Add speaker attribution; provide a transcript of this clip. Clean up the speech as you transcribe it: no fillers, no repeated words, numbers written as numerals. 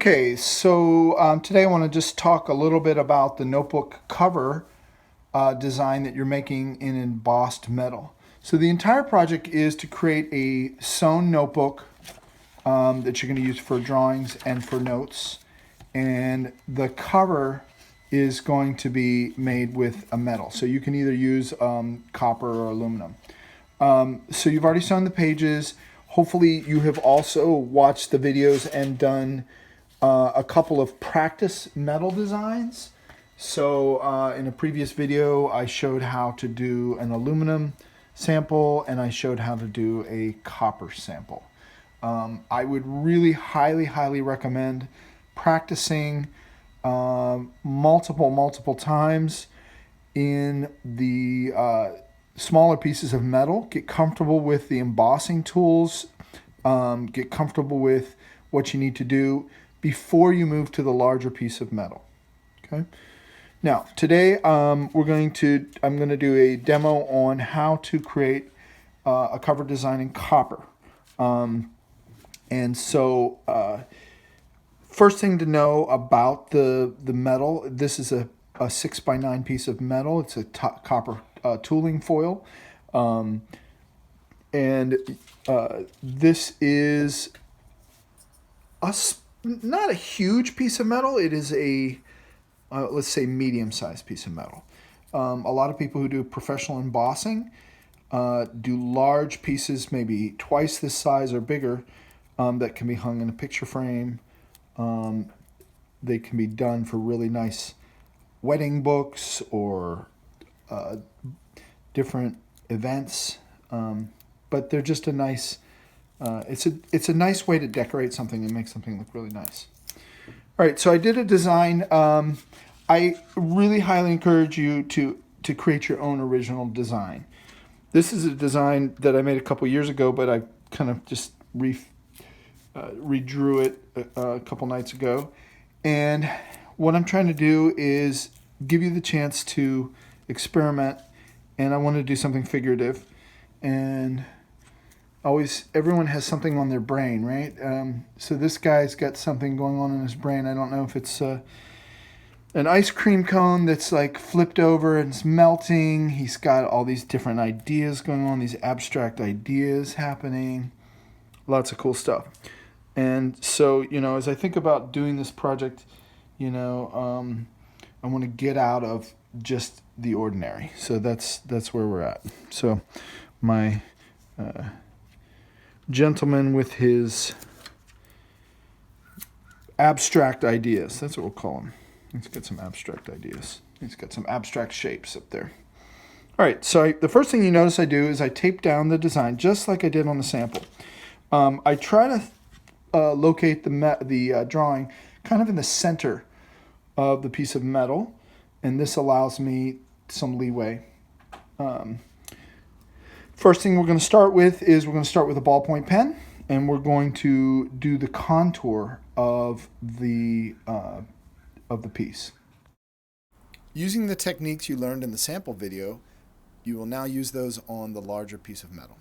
Speaker 1: Okay, so today I want to just talk a little bit about the notebook cover design that you're making in embossed metal. So the entire project is to create a sewn notebook that you're going to use for drawings and for notes. And the cover is going to be made with a metal. So you can either use copper or aluminum. So you've already sewn the pages. Hopefully you have also watched the videos and done a couple of practice metal designs. So in a previous video, I showed how to do an aluminum sample and I showed how to do a copper sample. I would really highly recommend practicing multiple times in the smaller pieces of metal. Get comfortable with the embossing tools. Get comfortable with what you need to do before you move to the larger piece of metal. Okay. Now today I'm going to do a demo on how to create a cover design in copper. And so first thing to know about the metal, this is a 6x9 piece of metal. It's a copper tooling foil. And this is not a huge piece of metal. It is a, let's say, medium-sized piece of metal. A lot of people who do professional embossing do large pieces, maybe twice this size or bigger, that can be hung in a picture frame. They can be done for really nice wedding books or different events, but they're just a nice. It's a nice way to decorate something and make something look really nice. All right, so I did a design. I really highly encourage you to create your own original design. This is a design that I made a couple years ago, but I kind of just redrew it a couple nights ago. And what I'm trying to do is give you the chance to experiment, and I want to do something figurative. And everyone has something on their brain, right? So this guy's got something going on in his brain. I don't know if it's an ice cream cone that's like flipped over and it's melting. He's got all these different ideas going on, these abstract ideas happening. Lots of cool stuff. And so, as I think about doing this project, I want to get out of just the ordinary. So that's where we're at. So my gentleman with his abstract ideas. That's what we'll call him. He's got some abstract ideas. He's got some abstract shapes up there. All right, so the first thing you notice I do is I tape down the design just like I did on the sample. I try to locate the drawing kind of in the center of the piece of metal, and this allows me some leeway. First thing we're going to start with is a ballpoint pen, and we're going to do the contour of the piece. Using the techniques you learned in the sample video, you will now use those on the larger piece of metal.